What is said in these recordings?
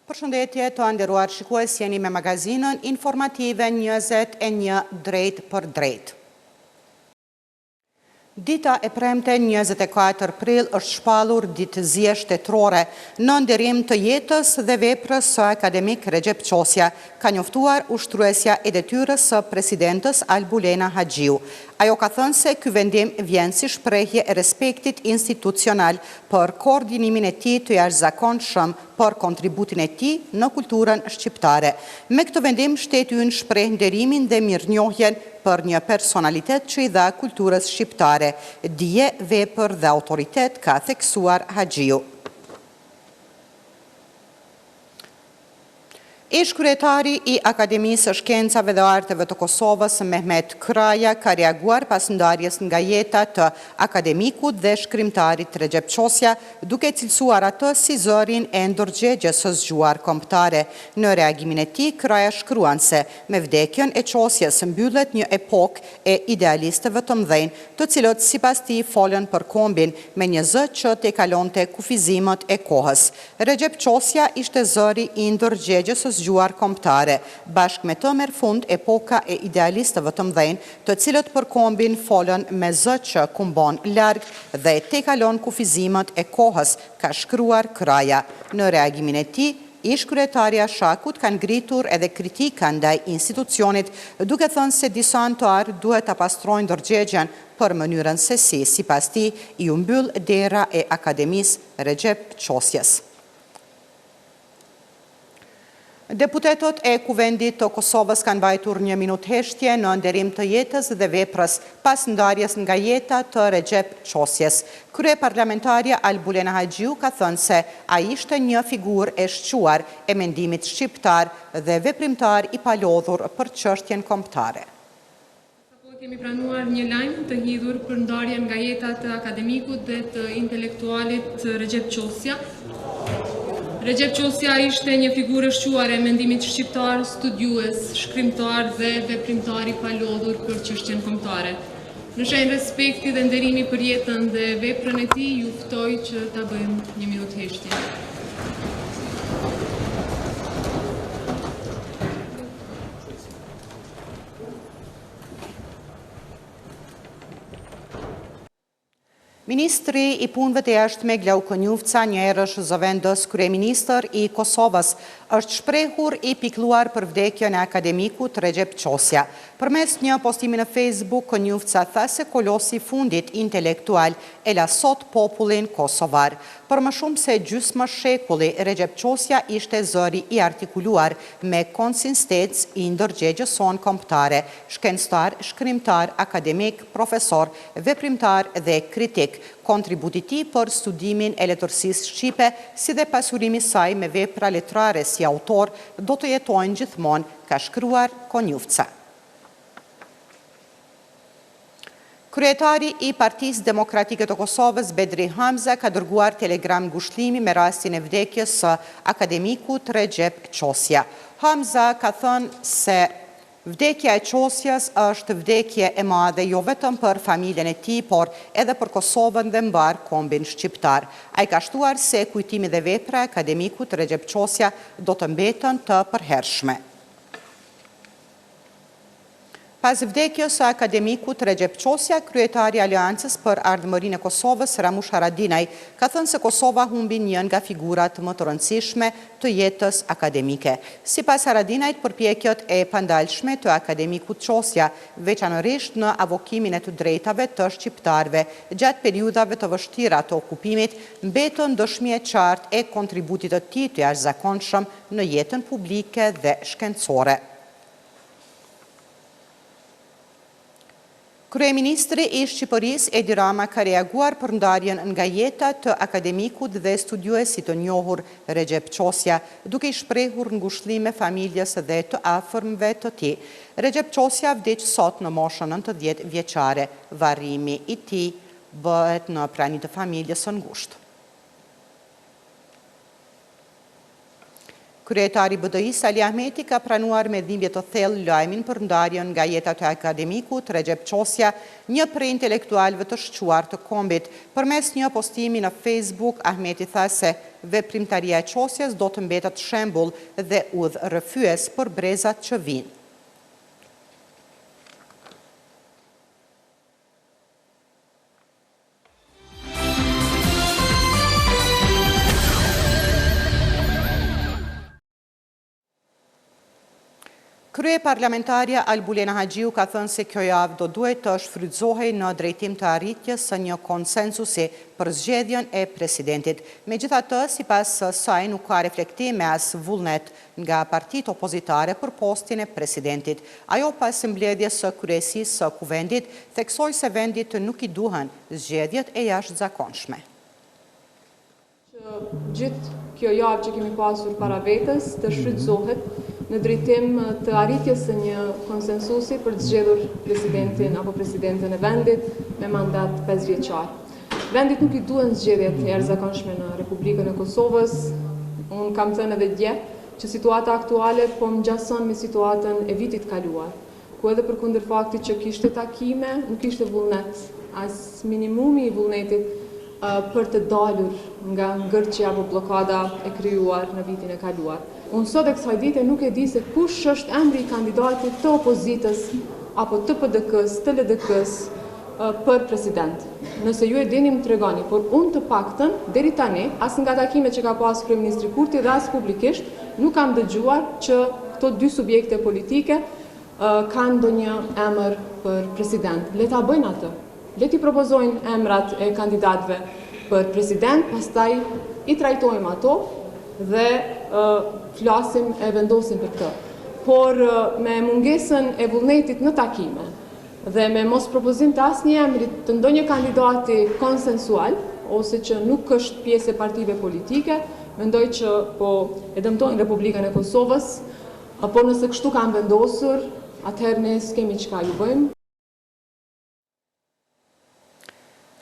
Përshëndetje të nderuar shikues, jeni me magazinën informative 21 drejt për drejt. Dita e premte 24 prill është shpallur ditëzie shtetërore në nderim të jetës dhe veprës së akademik Recep Qosja, ka njoftuar ushtruesja e detyrës së presidentës Albulena Haxhiu. Ajo ka thënë se ky vendim vjen si shprehje e respektit institucional për koordinimin e tij të jashtëzakonshëm për kontributin e tij në kulturën shqiptare. Me këtë vendim, shteti ynë shpreh nderimin dhe mirënjohjen për një personalitet që i dha kulturës shqiptare dije, vepër dhe autoritet, ka theksuar Haxhiu. Ish-kryetari i Akademisë së Shkencave dhe Arteve të Kosovës, Mehmet Kraja, ka reaguar pas ndarjes nga jeta të akademikut dhe shkrimtarit Recep Qosja, duke cilësuar atë si zërin e ndërgjegjes së zgjuar kombëtare. Në reagimin e tij, Kraja shkruan se me vdekjen e Qosjes mbyllet një epokë e idealistëve të mëdhenj, të cilët sipas tij folën për kombin me një zë që te kalonte kufizimet e kohës. Recep Qosja ishte zëri i ndërgjegjes së zgjuar kombëtare. Bashkë me të merr fund epoka e idealistëve të mëdhenj, të cilët për kombin folën me zë që kumbon larg dhe te kalon kufizimet e kohës, ka shkruar Kraja. Në reagimin e tij, ish-kryetaria Shakut ka ngritur edhe kritika ndaj institucionit, duke thënë se disa anëtar duhet ta pastrojnë ndërgjegjen për mënyrën se si, sipas tij, i u mbyll dera e Akademisë Recep Qosjes. Deputetët e Kuvendit të Kosovës kanë mbajtur 1 minutë heshtje në nderim të jetës dhe veprës pas ndarjes nga jeta të Recep Qosjes. Kryeparlamentarja Albulena Haxhiu ka thënë se ai ishte një figurë e shquar e mendimit shqiptar dhe veprimtar i palodhur për çështjen kombëtare. Kemi pranuar një lajm të hidhur për ndarjen nga jeta të akademikut dhe të intelektualit Recep Qosja. Recep Qosja ishte një figurë e shquar e mendimit shqiptar, studiues, shkrimtar dhe veprimtar i palodhur për çështjen kombëtare. Në shenjë respekti dhe nderimi për jetën dhe veprën e tij, ju ftoj që ta bëjmë 1 minutë heshtje. Ministri i Punëve të Jashtme Glauko Njufca, një herësh zëvendës kryeministër i Kosovës, është shprehur i pikëlluar për vdekjen e akademikut Recep Qosja. Përmes një postimi në Facebook, Njufca tha se kolosi i fundit intelektual e la sot popullin kosovar. Për më shumë se gjysmë shekulli, Recep Qosja ishte zëri i artikuluar me konsistencë i ndërgjegjes son kombëtare, shkencëtar, shkrimtar, akademik, profesor, veprimtar dhe kritik. Kontributi i tij për studimin e letërsisë shqipe, si dhe pasurimi i saj me vepra letrare si autor, do të jetojnë gjithmonë, ka shkruar Konjufca. Kryetari i Partisë Demokratike të Kosovës, Bedri Hamza, ka dërguar telegram ngushëllimi me rastin e vdekjes së akademikut Recep Qosja. Hamza ka thënë se vdekja e Qosjes është vdekje e madhe jo vetëm për familjen e tij, por edhe për Kosovën dhe mbar kombin shqiptar. Ai ka shtuar se kujtimi dhe vepra e akademikut Recep Qosja do të mbeten të përhershme. Pas vdekjes së akademikut Recep Qosja, kryetari i Aleancës për Ardhmërinë e Kosovës, Ramush Haradinaj, ka thënë se Kosova humbi një nga figurat më të rëndësishme të jetës akademike. Sipas Haradinajt, përpjekjet e pandalshme të akademikut Qosja, veçanërisht në avokimin e të drejtave të shqiptarëve gjatë periudhave të vështira të okupimit, mbetën dëshmi e qartë e kontributit të tij të jashtëzakonshëm në jetën publike dhe shkencore. Kryeministri i Shqipërisë Edi Rama ka reaguar për ndarjen nga jeta të akademikut dhe studiuesit të njohur Recep Qosja, duke i shprehur ngushëllime familjes dhe të afërmëve të tij. Recep Qosja vdiq sot në moshën 90 vjeçare. Varrimi i tij bëhet në prani të familjes së ngushtë. Kryetari i BDI-s Ali Ahmeti ka pranuar me dhimbje të thellë lajmin për ndarjen nga jeta e akademikut Recep Qosja, një prej intelektualëve të shquar të kombit. Përmes një postimi në Facebook, Ahmeti tha se veprimtaria e Qosjes do të mbetet shembull dhe udhërrëfyes për brezat që vijnë. Krye parlamentarja Albulena Haxhiu ka thënë se kjo javë do duhet të shfrytëzohej në drejtim të arritjes së një konsensusi për zgjedhjen e presidentit. Megjithatë, sipas saj nuk ka reflektime as vullnet nga partitë opozitare për postin e presidentit. Ajo pas mbledhjes së kryesisë së kuvendit theksoi se vendit nuk i duhen zgjedhjet e jashtëzakonshme. Gjithë kjo javë që kemi pasur para vetës të shfrytëzohet në drejtim të arritjes së një konsensusi për të zgjedhur presidentin apo presidenten e vendit me mandat 5 vjeçar. Vendit nuk i duhen zgjedhjet e jashtëzakonshme në Republikën e Kosovës. Unë kam thënë edhe dje që situata aktuale po ngjason me situatën e vitit kaluar, ku edhe përkundër faktit që kishte takime, nuk kishte vullnet, as minimumi i vullnetit për të dalur nga ngërçja apo blokada e krijuar në vitin e kaluar. Unë sot e kësaj dite nuk e di se kush është emri i kandidatit të opozitës apo të PDK-s, të LDK-s për president. Nëse ju e dini më tregoni, por unë të paktën deri tani, as nga takimet që ka pas kryeministri Kurti dhe as publikisht, nuk kam dëgjuar që këto dy subjekte politike kanë ndonjë emër për president. Le ta bëjnë atë. Le t'i propozojnë emrat e kandidatëve për president, pastaj i trajtojmë ato dhe flasim e vendosim për këtë. Por me mungesën e vullnetit në takime dhe me mos propozim të asnjë emri të ndonjë kandidati konsensual ose që nuk është pjesë e partive politike, mendoj që po e dëmtojnë Republikën e Kosovës, por nëse kështu kanë vendosur, atëherë ne s'kemi çka ju bëjmë.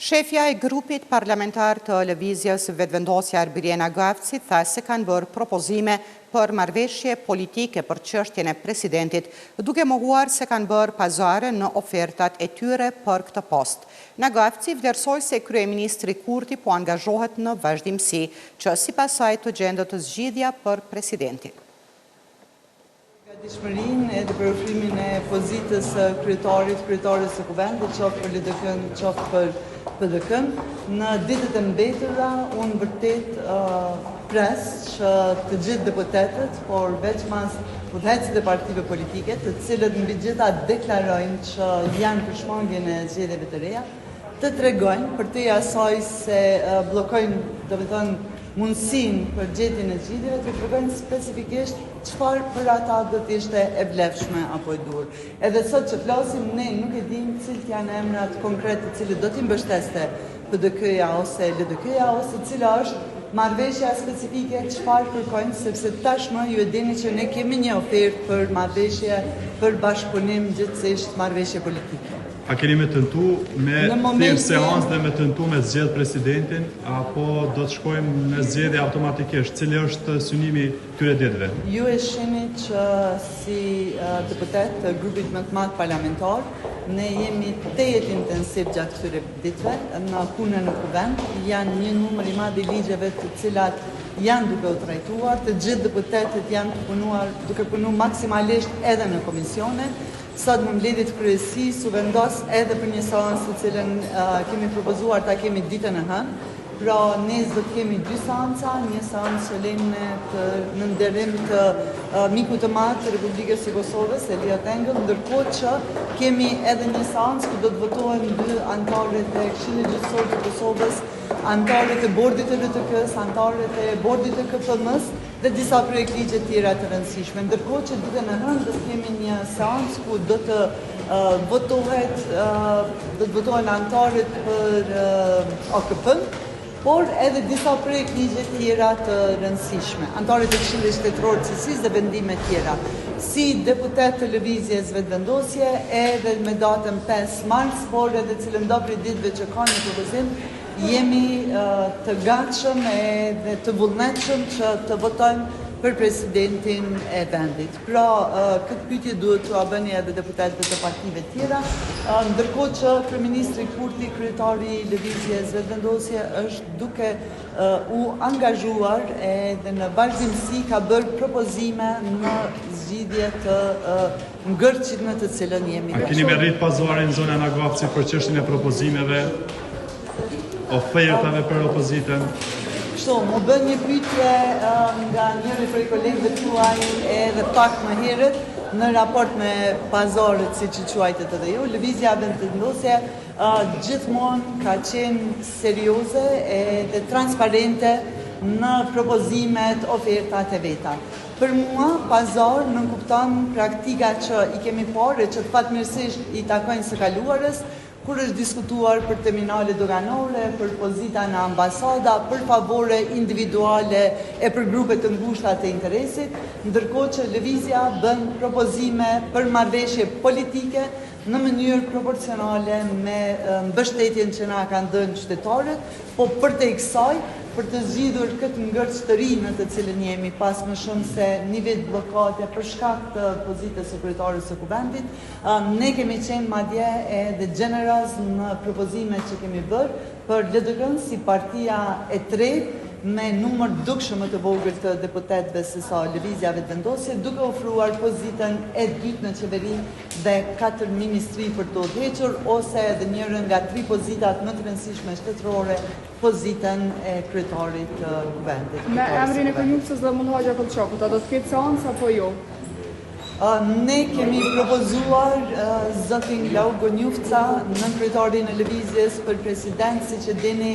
Shefja e grupit parlamentar të lëvizjes Vetëvendosja Arbiena Gafci tha se kanë bërë propozime për marrëveshje politike për çështjen e presidentit, duke mohuar se kanë bërë pazare në ofertat e tyre për këtë post. Gafci vlerësoi se kryeministri Kurti po angazhohet në vazhdimsi, që sipas saj të gjendet zgjidhja për presidentin. Dishmërinë edhe për ofrimin e pozitës kryetares së kuvendit, qoftë për LDK-n, qoftë për PDK-n. Në ditët e mbetura, unë vërtet pres që të gjithë deputetët, por veçmas udhëheqësit e partive politike, të cilët mbi gjitha deklarojnë që janë për shmangjen e zgjedhjeve të reja, të tregojnë për te asaj se bllokojnë, do të thonë, mundësinë për gjetjen e zgjidhjeve, të tregojnë specifikisht çfarë për ata do të ishte e vlefshme apo e dur. Edhe sot që flasim, ne nuk e dim cilët janë emrat konkret të cilët do t'i mbështeste PDK-ja ose LDK-ja, ose cila është marrëveshja specifike çfarë kërkojnë, sepse tashmë ju e dini që ne kemi një ofertë për marrëveshje, për bashkëpunim, gjithsesi marrëveshje politike. A keni me tentu me thirr seancë dhe me tentu me zgjedh presidentin, apo do të shkojmë në zgjedhje automatikisht? Cili është synimi këtyre ditëve? Ju e shihni që si deputet të grupit më të madh parlamentar, ne jemi tejet intensiv gjatë këtyre ditëve në punën në kuvend. Janë një numër i madh i ligjeve të cilat janë duke u trajtuar, të gjithë deputetët janë duke punuar maksimalisht edhe në komisione. Sot në mbledhjet kryesisë u vendos edhe për një seancë të cilën kemi propozuar ta kemi ditën e hënë. Pra ne do të kemi 2 seanca, një seancë solemne në nderim të mikut të madh të Republikës së Kosovës, Elia Tengëll, ndërkohë që kemi edhe një seancë ku do të votohen 2 anëtarët e Këshillit Gjyqësor të Kosovës, anëtarët e bordit të LTK-s, anëtarët e bordit të KFM-s dhe disa projekt ligje tjera të rëndësishme. Ndërkohë që ditën e hënë do të kemi një seancë ku do të votohen anëtarët për AKP-n, por edhe disa projekt ligje tjera të rëndësishme, anëtarët e Këshillit Shtetëror të Cilësisë dhe vendime tjera. Si deputet të lëvizjes Vetëvendosje, edhe me datën 5 mars, por edhe cilëndo prej ditëve që kanë në propozim, jemi të gatshëm edhe të vullnetshëm që të votojmë për presidentin e vendit. Pra, këtë pyetje duhet t'u bëni edhe deputetëve të partive tjera, ndërkohë që Kryeministri Kurti, kryetari i Lëvizjes Vetëvendosje, është duke u angazhuar edhe në vazhdimsi ka bërë propozime në zgjidhje të ngërçit në të cilën jemi. A keni merrit pazuarin në zonën Agapci për çështjen e propozimeve, ofertave për opozitën? Kështu, më bën një pyetje nga njëri prej kolegëve tuaj edhe pak më herët në raport me pazarët, siç i quajtet edhe ju. Lëvizja Vetëvendosje gjithmonë ka qenë serioze dhe transparente në propozimet, ofertat e veta. Për mua, pazar nënkupton praktika që i kemi parë, që të fatmirësisht i takojnë së kaluarës, kur është diskutuar për terminale doganore, për pozita në ambasada, për favore individuale e për grupe të ngushta të interesit, ndërkohë që lëvizja bën propozime për marrëveshje politike në mënyrë proporcionale me mbështetjen që na kanë dhënë qytetarët, po për te kësaj, për të zgjidhur këtë ngërç të ri në të cilën jemi pas më shumë se një vit bllokate për shkak të pozitës së kryetares së kuvendit, ne kemi qenë madje edhe gjeneroz në propozimet që kemi bërë për LDK-n si partia e tretë me numër dukshëm më të vogël të deputetëve se sa Lëvizja Vetëvendosje, duke ofruar pozitën e dytë në qeveri dhe 4 ministri për të udhëhequr, ose edhe njërën nga 3 pozitat më të rëndësishme shtetërore, pozitën e kryetarit të kuvendit. Me emrin e Konjufcës dhe Mund Hoxha Kollçokut, a do të ketë seancë apo jo? Ne kemi propozuar zotin Glau Konjufca në kryetarin e Lëvizjes për president, siç e dini,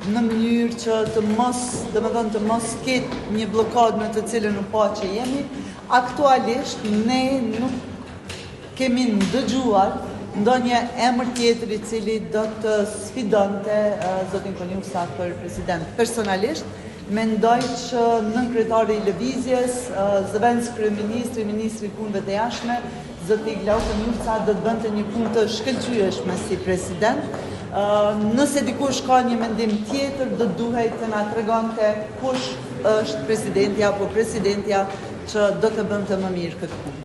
në mënyrë që të mos ketë një blokad në të cilën në pa që jemi. Aktualisht, ne nuk kemi ndëgjuar ndonjë emër tjetër i cili do të sfidonte zotin Konjufca për president. Personalisht, mendoj që nën kryetari i Lëvizjes, zëvendës kryeministri, ministri i punëve të jashtme, zoti Glau Konjufca do të bënte një punë të shkëlqyeshme si president. Nëse dikush ka një mendim tjetër, do duhet të na tregonte kush është presidentja apo presidentja që do të bënte më mirë këtë punë.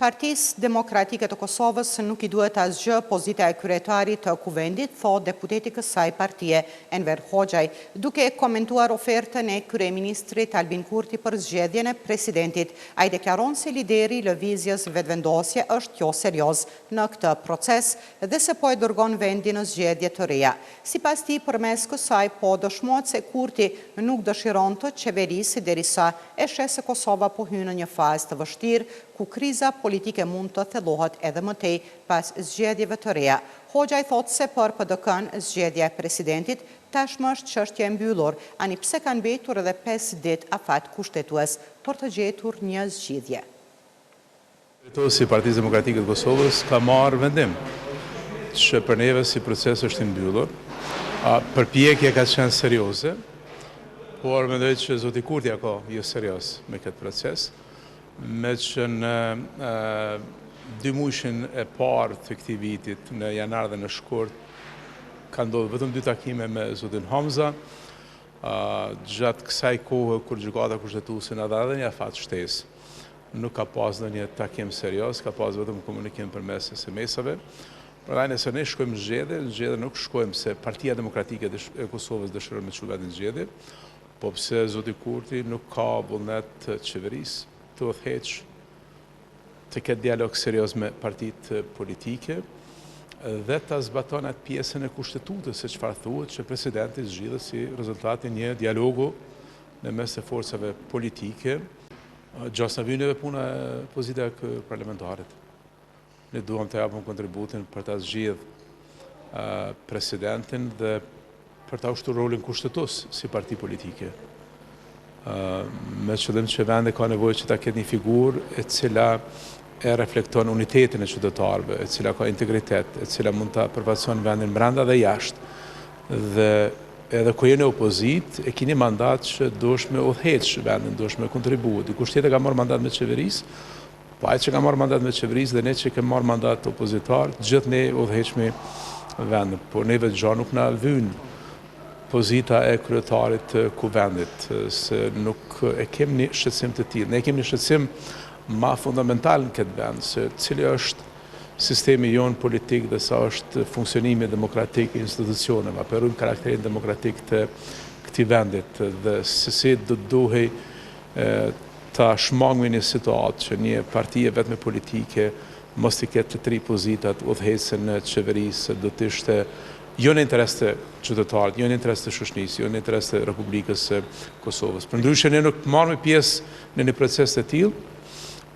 Partisë Demokratike të Kosovës nuk i duhet asgjë pozita e kryetarit të kuvendit, tho deputeti kësaj partie Enver Hoxhaj, duke komentuar ofertën e kryeministrit Albin Kurti për zgjedhjen e presidentit. Ai deklaron se lideri i Lëvizjes Vetëvendosje është jo serioz në këtë proces dhe se po e dërgon vendin në zgjedhje të reja. Sipas tij, përmes kësaj po dëshmohet se Kurti nuk dëshiron të qeverisë derisa e sheh se Kosova po hyn në një fazë të vështirë ku kriza politike mund të thellohet edhe më tej pas zgjedhjeve të reja. Hoxhaj thotë se për PDK-n zgjedhja e presidentit tashmë është çështje e mbyllur, ani pse kanë mbetur edhe 5 ditë afat kushtetues për të gjetur një zgjidhje. Si Partisë Demokratike të Kosovës ka marrë vendim që për neve si proces është i mbyllur, përpjekja ka qenë serioze, por mendoj që zoti Kurti ka jo serios me këtë proces, me që në 2 muajshin e parë të këtij vitit, në janar dhe në shkurt, ka ndodhur vetëm 2 takime me zotin Hamza. Gjatë kësaj kohë kur gjykata kushtetuese na dha një afat shtesë, nuk ka pas ndonjë takim serioz, ka pas vetëm komunikim përmes SMS-ave. Prandaj nëse ne shkojmë në zgjedhje nuk shkojmë se Partia Demokratike e Kosovës dëshiron me çu vetë në zgjedhje, po pse zoti Kurti nuk ka vullnet të qeverisë të udhëheq, të ketë dialog serioz me partitë politike dhe të zbaton atë pjesën e kushtetutës, se çfarë thuhet që presidenti zgjidhet si rezultati një dialogu në mes të forcave politike. Gjasë në vyneve puna e pozita e parlamentarit. Ne duam të japim kontributin për ta zgjidhur presidentin dhe për ta ushtuar rolin kushtetues si parti politike. Me qëllim që vendi ka nevojë që ta ketë një figurë e cila e reflekton unitetin e qytetarëve, e cila ka integritet, e cila mund ta përfaqëson vendin brenda dhe jashtë. Dhe edhe kur jeni opozit, e keni mandat që duhesh me udhëheq vendin, duhesh me kontribuar. Dikush tjetër ka marrë mandat me qeverisë, po ai që ka marrë mandat me qeverisë dhe ne që kemi marrë mandat opozitar, gjithë ne udhëheqmi vendin, por neve gjë nuk na vyn pozita e kryetarit të kuvendit, se nuk e kemi një shqetësim të tillë. Ne kemi një shqetësim ma fundamental në këtë vend, se cili është sistemi jonë politik dhe sa është funksionimi demokratik i institucioneve, aperujmë karakterin demokratik të këtij vendit dhe se si do duhej ta shmangmi një situatë që një partije vetme politike mos t'i ketë të tri pozitat udhëhecën në qeverisë, do të ishte jo në interes të qytetarit, jo në interes të shoqërisë, jo në interes të Republikës së Kosovës. Përndryshe ne nuk marrëme pjesë në një proces të tillë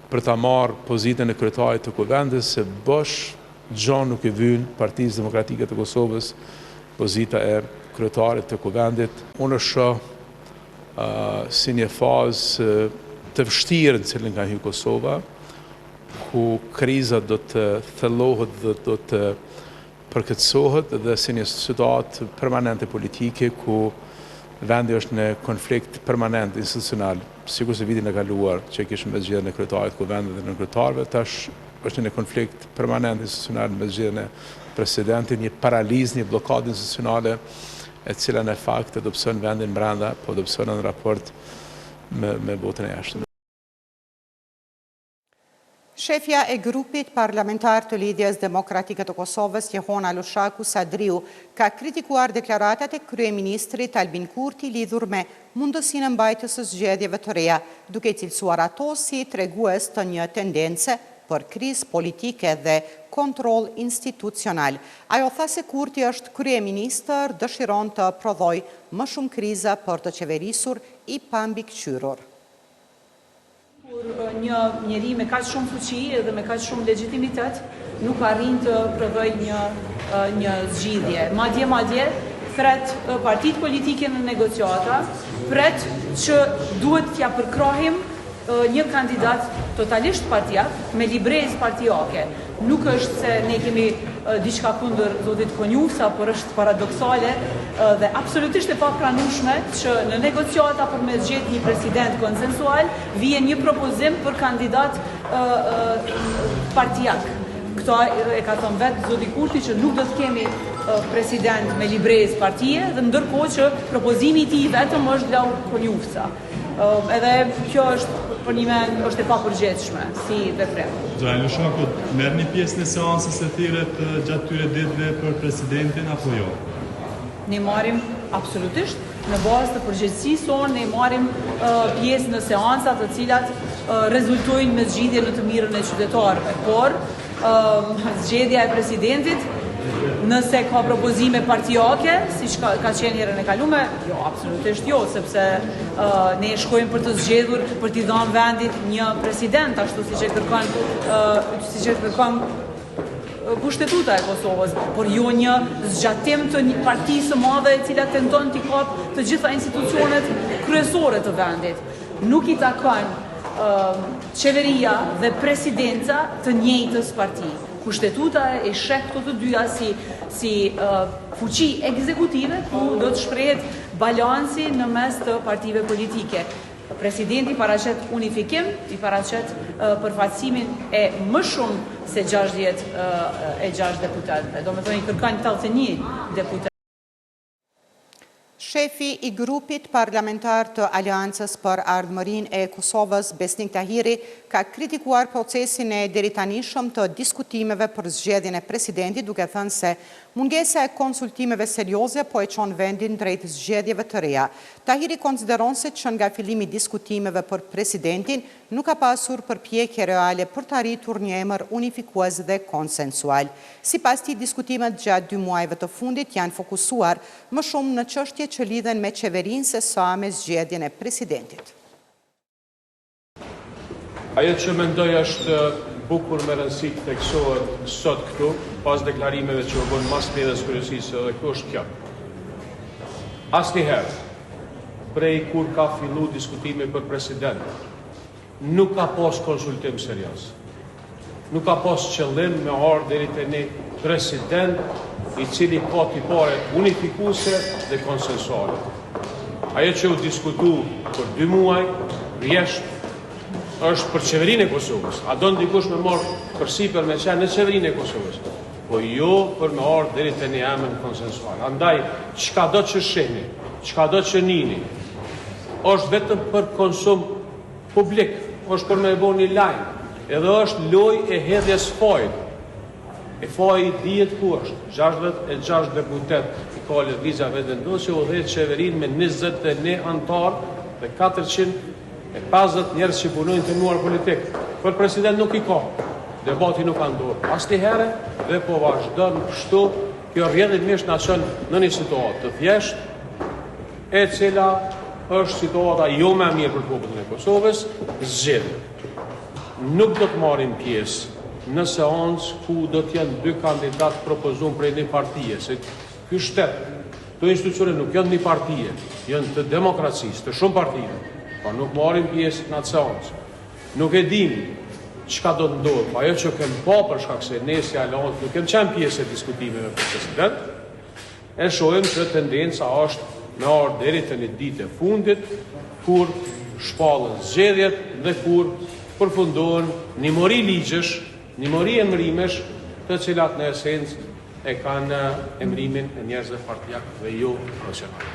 për ta marrë pozitën e kryetarit të kuvendit, se bosh gjë nuk i vyn Partisë Demokratike të Kosovës pozita e kryetarit të kuvendit. Unë shoh si një fazë të vështirë në cilën ka hyrë Kosova, ku kriza do të thellohet dhe do të përkëtësohet dhe si një situatë permanente politike ku vendi është në konflikt permanent institucional, sikur se vitin e kaluar që kishim me zgjedhjen e kryetarit të kuvendit dhe në kryetarëve, tash është në konflikt permanent institucional me zgjedhjen e presidentit, një paralizë, një blokadë institucionale e cila në fakt dobëson vendin brenda, po dobëson në raport me botën e jashtëm. Shefja e grupit parlamentar të Lidhjes Demokratike të Kosovës, Jehona Lushaku Sadriu, ka kritikuar deklaratat e kryeministrit Albin Kurti lidhur me mundësinë e mbajtjes së zgjedhjeve të reja, duke cilësuar ato si tregues të një tendence për krizë politike dhe kontroll institucional. Ajo tha se Kurti është kryeministër, dëshiron të prodhoj më shumë kriza për të qeverisur i pambikëqyrur. Kur një njeri me kaq shumë fuqi dhe me kaq shumë legitimitet nuk arrin të prodhoj një zgjidhje. Madje thret partitë politike në negociata, thret që duhet t'ja përkrahim një kandidat totalisht partijak me librezë partijake. Nuk është se ne kemi diçka kundër zotit Konjufsa, por është paradoksale dhe absolutisht e papranueshme që në negociata për me zgjedhë një president konsensual vjen një propozim për kandidat partijak. Këto e ka thënë vetë zoti Kurti që nuk do të kemi president me librezë partije dhe ndërkohë që propozimi i tij vetëm është Lau Konjufsa. Edhe kjo është për një mend është e papërgjithshme si veprim. Zoti Lushaku, merrni pjesë në seancës së thirrjet gjatë këtyre ditëve për presidentin apo jo? Ne marrim absolutisht në bazë të përgjegjësisë sonë, ne marrim pjesë në seanca të cilat rezultojnë me zgjidhje në të mirën e qytetarëve, por zgjedhja e presidentit nëse ka propozime partijake, siç ka qenë herën e kaluar, jo, absolutisht jo, sepse ne shkojmë për të zgjedhur, për t'i dhënë vendit një president, ashtu siç e kërkon kushtetuta e Kosovës, por jo një zgjatim të një partisë së madhe e cila tenton t'i kapë të gjitha institucionet kryesore të vendit. Nuk i takon qeveria dhe presidenca të njëjtës parti. Kushtetuta e sheh këto të dyja si fuqi ekzekutive ku do të shprehet balansi në mes të partive politike. Presidenti paraqet unifikim, i paraqet përfaqësimin e më shumë se 66 deputetëve. Do të thonë i kërkojnë 81 deputetë. Shefi i grupit parlamentar të Aleancës për Ardhmërinë e Kosovës, Besnik Tahiri, ka kritikuar procesin e deritanishëm të diskutimeve për zgjedhjen e presidentit, duke thënë se mungesa e konsultimeve serioze po e çon vendin drejt zgjedhjeve të reja. Tahiri konsideron se që nga fillimi diskutimeve për presidentin nuk ka pasur përpjekje reale për të arritur një emër unifikues dhe konsensual. Sipas tij, diskutimet gjatë 2 muajve të fundit janë fokusuar më shumë në çështje që lidhen me qeverinë se sa me zgjedhjen e presidentit. Ajo që mendoj është bukur me rëndësi të theksohet sot këtu, pas deklarimeve që u bën mas medias kryesisë, dhe kjo është kjo. Asnjëherë, prej kur ka fillu diskutimi për president, nuk ka pas konsultim serioz. Nuk ka pas qëllim me ardhur deri te një president i cili ka tipare unifikuese dhe konsensuale. Ajo që u diskutu për 2 muaj, rjesht është për qeverinë e Kosovës. A do ndikush me marrë përsipër me qenë në qeverinë e Kosovës? po jo për me ardhur deri te një emër konsensual. Andaj, çka do që shihni, çka do që nini, është vetëm për konsum publik, është për me e bo një lajm, edhe është lojë e hedhjes fajit. E faji dihet ku është, 66 deputet i ka lëvizja vetëvendosje u udhëhet qeverin me 21 antar dhe 450 njerëz që punojnë të nuar politik. Për president nuk i ka, debati nuk ka ndodhur asnjëherë dhe po vazhdon kështu. Kjo rrjedhimisht na çon në një situatë të thjeshtë, e cila është situata jo më e mirë për popullin e Kosovës. Zgjedhje. Nuk do të marrim pjesë në seancë ku do të jenë 2 kandidatë propozuar prej një partie, se ky shtet, këto institucione nuk janë një partie, janë të demokracisë, të shumë partive, po nuk marrim pjesë në atë seancë. Nuk e dim çka do të ndodhë, po ajo që kem pa për shkak se nesër Aleanca nuk kem qenë pjesë e diskutimeve me president, e shohim që tendenca është me ardhur deri te një ditë e fundit, kur shpallën zgjedhjet dhe kur përfundohen një mori ligjesh, një mori emrimesh, të cilat në esencë e kanë emrimin e njerëzve partijak dhe jo profesional.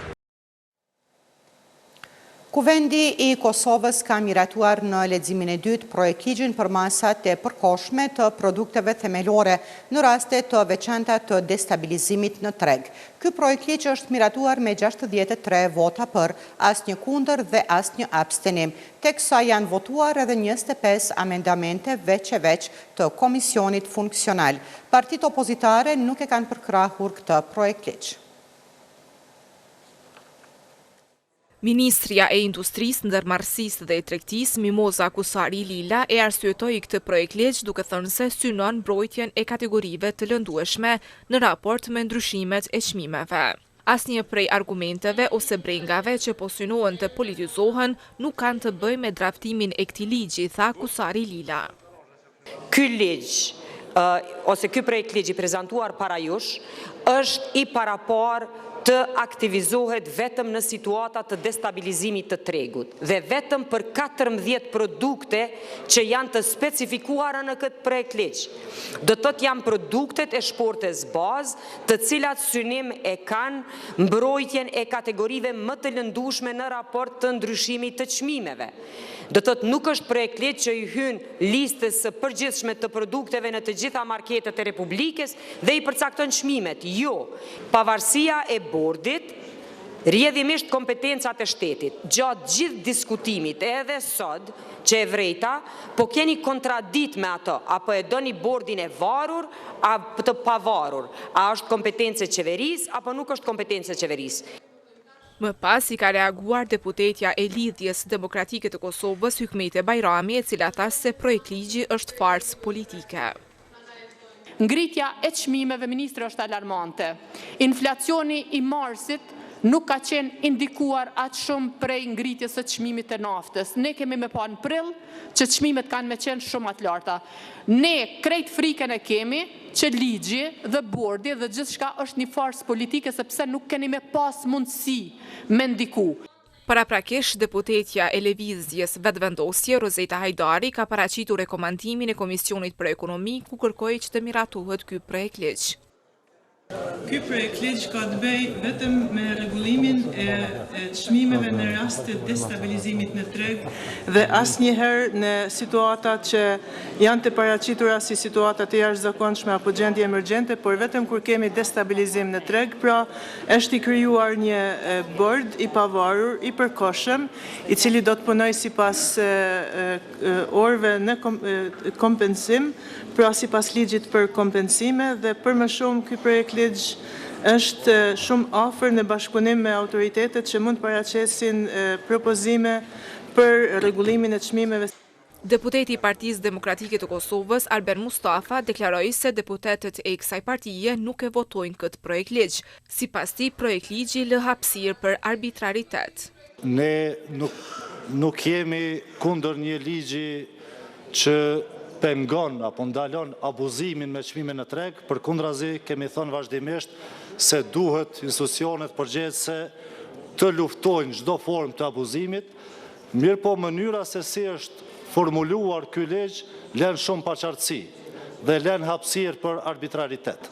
Kuvendi i Kosovës ka miratuar në leximin e dytë projekt ligjin për masat e përkohshme të produkteve themelore në raste të veçanta të destabilizimit në treg. Ky projekt ligj është miratuar me 63 vota për, asnjë kundër dhe asnjë abstenim, teksa janë votuar edhe 25 amendamente veç e veç të komisionit funksional. Partitë opozitare nuk e kanë përkrahur këtë projekt ligj. Ministria e Industrisë, Ndërmarrësisë dhe Tregtisë, Mimoza Kusari Lila, e arsyetoi këtë projekt ligj duke thënë se synon mbrojtjen e kategorive të lëndueshme në raport me ndryshimet e çmimeve. Asnjë prej argumenteve ose brengave që po synohen të politizohen nuk kanë të bëjë me draftimin e këtij ligji, tha Kusari Lila. Ky ligj ose ky projekt ligji prezantuar para jush është i parapar të aktivizohet vetëm në situata të destabilizimit të tregut dhe vetëm për 14 produkte që janë të specifikuara në këtë projekt ligj. Do të thotë janë produktet e shportes bazë, të cilat synim e kanë mbrojtjen e kategorive më të lëndueshme në raport të ndryshimit të çmimeve. Do të thotë nuk është projekt ligj që i hyn listës së përgjithshme të produkteve në të gjitha marketet e Republikës dhe i përcakton çmimet. Jo, pavarësia e bordit, rrjedhimisht kompetencat e shtetit. Gjatë gjithë diskutimit edhe sot që e vrejta, po keni kontradikt me ato, apo e doni bordin e varur, apo të pavarur. A është kompetencë e qeverisë, apo nuk është kompetencë e qeverisë. Më pas i ka reaguar deputetja e Lidhjes Demokratike të Kosovës, Hykmete Bajrami, e cila tha se projekt ligji është farsë politike. Ngritja e çmimeve, ministre, është alarmante. Inflacioni i marsit nuk ka qenë indikuar aq shumë prej ngritjes së çmimit të naftës. Ne kemi me pa në prill që çmimet kanë me qenë shumë të larta. Ne krejt frikën e kemi që ligji dhe bordi dhe gjithçka është një farsë politike sepse nuk keni me pas mundësi me ndiku. Paraprakish, deputetja e Lëvizjes Vetëvendosje, Rozeta Hajdari, ka paraqitur rekomandimin e Komisionit për Ekonomi ku kërkoi që të miratohet ky projekt ligj. Ky projekt ligj ka të bëjë vetëm me rregullimin e çmimeve në rast të destabilizimit në treg dhe asnjëherë në situata që janë të paraqitura si situata të jashtëzakonshme apo gjendje emergjente, por vetëm kur kemi destabilizim në treg, pra është i krijuar një bord i pavarur, i përkohshëm, i cili do të punojë sipas orëve në kompensim, pra sipas ligjit për kompensime dhe për më shumë ky projekt ligj është shumë afër në bashkëpunim me autoritetet që mund paraqesin propozime për rregullimin e çmimeve. Deputeti i Partisë Demokratike të Kosovës, Alber Mustafa, deklaroi se deputetët e kësaj partie nuk e votojnë këtë projekt ligj. Sipas tij, projekt ligji lë hapësirë për arbitraritet. Ne nuk jemi kundër një ligji që pengon apo ndalon abuzimin me çmimin në treg, përkundrazi kemi thënë vazhdimisht se duhet institucionet përgjegjëse të luftojnë çdo formë të abuzimit, mirë po mënyra se si është formuluar ky ligj lën shumë paqartësi. dhe lën hapësirë për arbitraritet.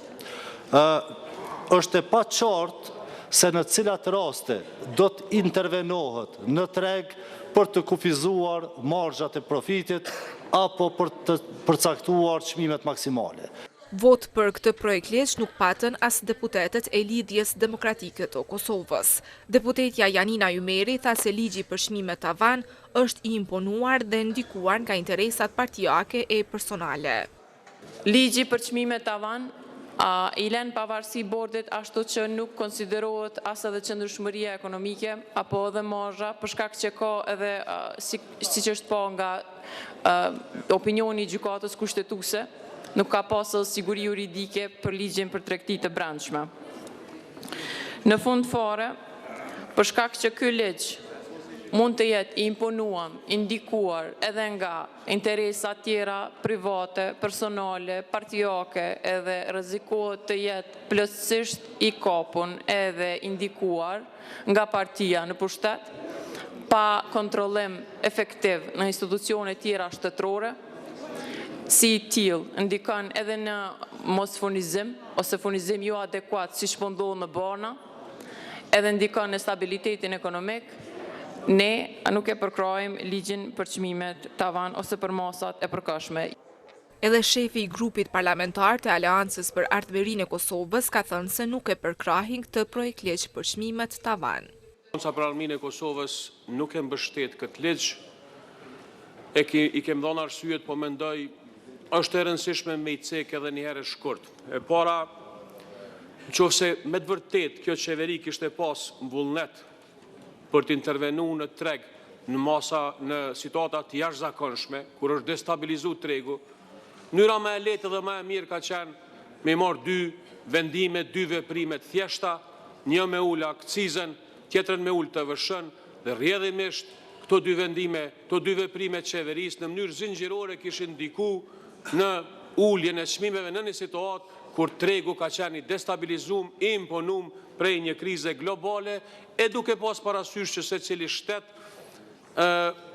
Është e pa-qartë se në cilat raste do të intervenohet në treg për të kufizuar marzhat e profitit apo për të përcaktuar çmimet maksimale. Vot për këtë projekt ligj nuk patën as deputetët e Lidhjes Demokratike të Kosovës. Deputetja Janina Ymeri tha se ligji për çmime tavan është i imponuar dhe ndikuar nga interesat partijake e personale. Ligji për çmime tavan i lën pavarësi bordit ashtu që nuk konsiderohet as edhe qëndrueshmëria ekonomike apo edhe marzha, për shkak që ka edhe siç është po nga opinioni i gjykatës kushtetuese, nuk ka pasur siguri juridike për ligjin për tregti të brendshme. Në fund fare, për shkak që ky ligj mund të jetë i imponuar, indikuar edhe nga interesa tjera private, personale, partijake, edhe rrezikohet të jetë plotësisht i kapur edhe indikuar nga partia në pushtet, pa kontrollim efektiv në institucione tjera shtetërore, si i tillë ndikon edhe në mosfurnizim ose furnizim jo adekuat siç po ndodh në Bana, edhe ndikon në stabilitetin ekonomik. Ne nuk e përkrojmë ligjin për çmimet tavan ose për masat e përkohshme. Edhe shefi i grupit parlamentar të Aleancës për Ardhmërinë e Kosovës ka thënë se nuk e përkrahin këtë projekt ligj për çmimet tavan. Aleanca për Ardhmërinë e Kosovës nuk e mbështet këtë ligj. I kem dhënë arsyet, po mendoj është e rëndësishme me i cek edhe një herë shkurt. E para, nëse me të vërtet kjo qeveri kishte pas vullnet për të intervenuar në treg në situata të jashtëzakonshme, kur është destabilizu tregu, mënyra më e lehtë dhe më e mirë ka qenë me marrë dy vendime, dy veprime të thjeshta, një me ul akcizën, tjetrën me ul TVSH-n, dhe rrjedhimisht këto dy vendime, këto dy veprime të qeverisë në mënyrë zinxhirore kishin ndikuar në uljen e çmimeve në një situatë kur tregu ka qenë i destabilizuar, i imponuar prej një krize globale, e duke pas parasysh që secili shtet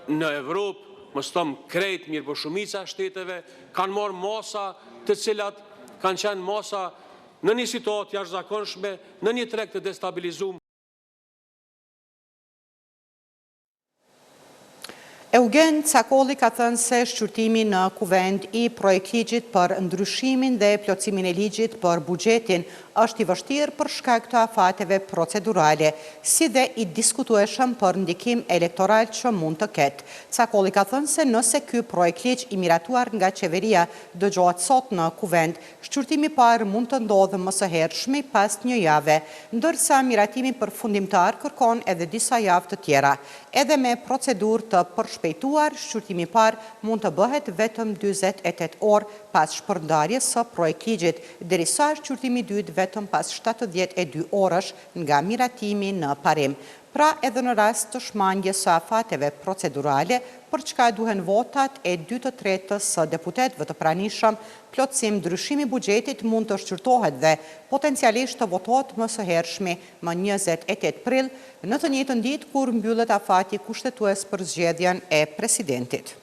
në Evropë, mos them krejt, mirë po shumica e shteteve kanë marrë masa të cilat kanë qenë masa në një situatë jashtëzakonshme, në një treg të destabilizuar. Eugen Cakolli ka thënë se shqyrtimi në kuvend i projektligjit për ndryshimin dhe plotësimin e ligjit për buxhetin është i vështirë për shkak të afateve procedurale, si dhe i diskutueshëm për ndikim elektoral që mund të ketë. Cakolli ka thënë se nëse ky projektligj i miratuar nga qeveria dëgjohet sot në kuvend, shqyrtimi parë mund të ndodhë më së hershmi pas një jave, ndërsa miratimi përfundimtar kërkon edhe disa javë të tjera. Edhe me procedurë të përshpejtuar, shqyrtimi parë mund të bëhet vetëm 48 orë pas shpërndarjes së projektligjit, derisa shqyrtimi i dytë vetëm pas 72 orësh nga miratimi në parim. Pra edhe në rast të shmangjes së afateve procedurale, për çka duhen votat e 2/3 së deputetëve të pranishëm, plotësim ndryshimi buxhetit mund të shqyrtohet dhe potencialisht të votohet më së hershmi më 28 prill, në të njëjtën ditë kur mbyllet afati kushtetues për zgjedhjen e presidentit.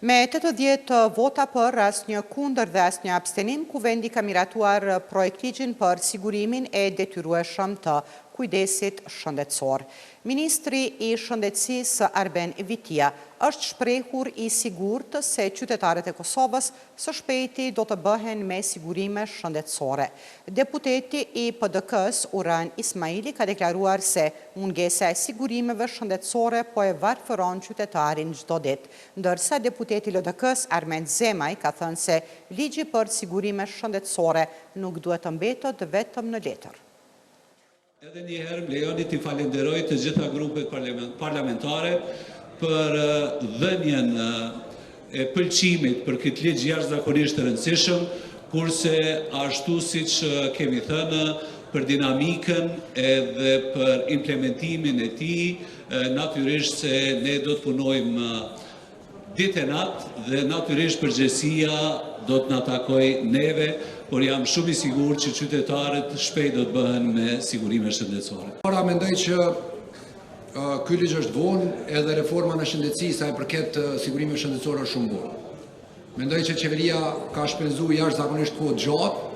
Me 80 vota për, asnjë kundër dhe asnjë abstenim, kuvendi ka miratuar projektligjin për sigurimin e detyrueshëm të kujdesit shëndetësor. Ministri i Shëndetësisë Arben Vitia është shprehur i sigurt se qytetarët e Kosovës së shpejti do të bëhen me sigurime shëndetësore. Deputeti i PDK-s Uran Ismaili ka deklaruar se mungesa e sigurimeve shëndetësore po e varfëron qytetarin çdo ditë, ndërsa deputeti i LDK-s Armend Zemaj ka thënë se ligji për sigurime shëndetësore nuk duhet të mbetet vetëm në letër. Edhe njëherë më lejoni t'i falenderoj të gjitha grupet parlamentare për dhënien e pëlqimit për këtë ligj jashtëzakonisht të rëndësishëm, kurse ashtu siç kemi thënë për dinamikën edhe për implementimin e tij, natyrisht se ne do të punojmë ditë e natë dhe natyrisht përgjegjësia do të na takojë neve, por jam shumë i sigurt që qytetarët shpejt do të bëhen me sigurime shëndetësore. Para mendoj që ky ligj është vonë, edhe reforma në shëndetësi sa i përket sigurimeve shëndetësore është shumë vonë. Mendoj që qeveria ka shpenzu jashtëzakonisht kohë gjatë,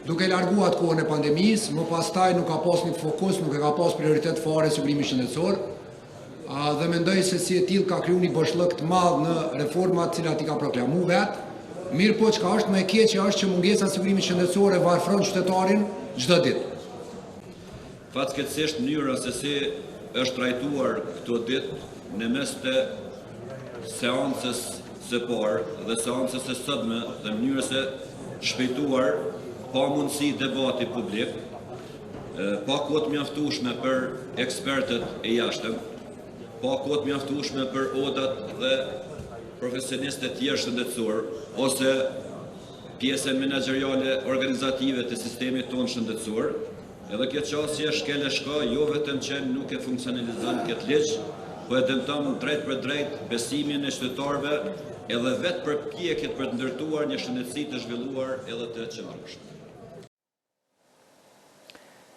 duke larguar kohën e pandemisë, më pastaj nuk ka pas një fokus, nuk e ka pas prioritet fare sigurimi shëndetësor, dhe mendoj se si e tillë ka kriju një boshllëk të madh në reformat cilat i ka proklamu vetë, mirë po çka është më e keqja është që mungesa e sigurimit shëndetësor e varfron qytetarin çdo ditë. Fatkeqësisht mënyra se si është trajtuar këto ditë në mes të seancës së parë dhe seancës së sotme dhe mënyrës së shpejtuar pa mundësi debati publik, pa kohë të mjaftueshme për ekspertët e jashtëm, pa kohë të mjaftueshme për odat dhe profesionistët tjerë shëndetësor ose pjesën menaxheriale organizative të sistemit tonë shëndetësor. Edhe kjo çështje shkel e shka jo vetëm që nuk e funksionalizon këtë ligj, po e dëmton drejt për drejt besimin e qytetarëve edhe vetë përpjekjet për të ndërtuar një shëndetësi të zhvilluar edhe të qëndrueshme.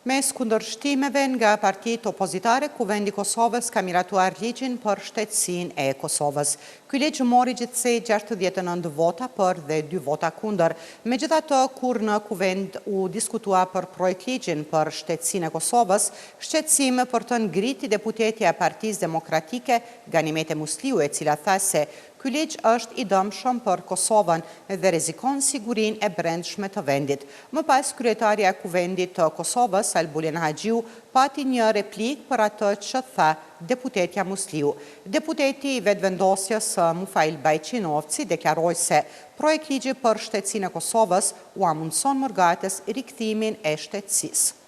Mes kundërshtimeve nga partitë opozitare, Kuvendi i Kosovës ka miratuar ligjin për shtetësinë e Kosovës. Ky ligj mori gjithsej 69 vota për dhe 2 vota kundër. Megjithatë, kur në Kuvend u diskutua për projekt ligjin për shtetësinë e Kosovës, shqetësim për të ngriti deputetja e Partisë Demokratike, Ganimete Musliu, e cila tha se ky ligj është i dëmshëm për Kosovën dhe rrezikon sigurinë e brendshme të vendit. Më pas, kryetaria e Kuvendit të Kosovës, Albulena Haxhiu, pati një replik për atë që tha deputetja Musliu. Deputeti i vetëvendosjes Mufail Bajqinovci deklaroi se projekt ligji për shtetësinë e Kosovës u amundson Mërgatës rikthimin e shtetësisë.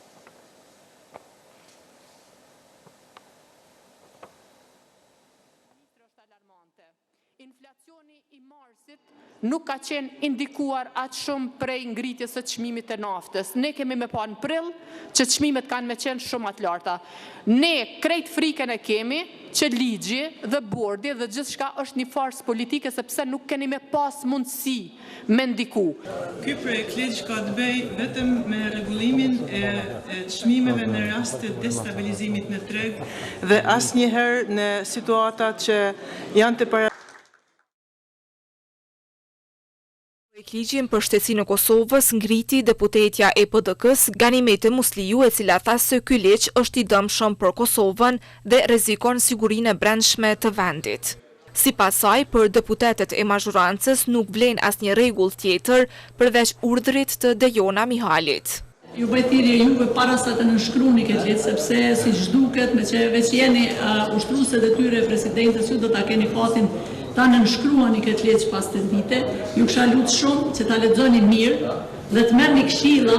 Inflacioni i marsit nuk ka qenë indikuar atë shumë prej ngritjes së çmimit të naftës. Ne kemi me pa në prill që çmimet kanë me qenë shumë atë larta. Ne krejt frikën e kemi që ligji dhe bordi dhe gjithçka është një farsë politike sepse nuk keni me pas mundësi me ndiku. Ky projekt ligj ka të bëjë vetëm me rregullimin e çmimeve në rast të destabilizimit në treg dhe asnjëherë në situata që janë të para Ligjin për shtetësinë e Kosovës ngriti deputetja e PDK-s Ganimete Musliu, e cila tha se ky ligj është i dëmshëm për Kosovën dhe rrezikon sigurinë e brendshme të vendit. Sipas saj, për deputetet e mazhorancës nuk vlen asnjë rregull tjetër përveç urdhrit të Dejona Mihalit. Ju bëj thirrje juve para sa të nënshkruani këtë ligj, sepse siç duket, me që veç jeni ushtruese detyre e presidentes, ju do ta keni fatin ta nënshkruani këtë ligj pas të vite. Ju kisha lutur shumë që ta lexoni mirë dhe të merrni këshilla,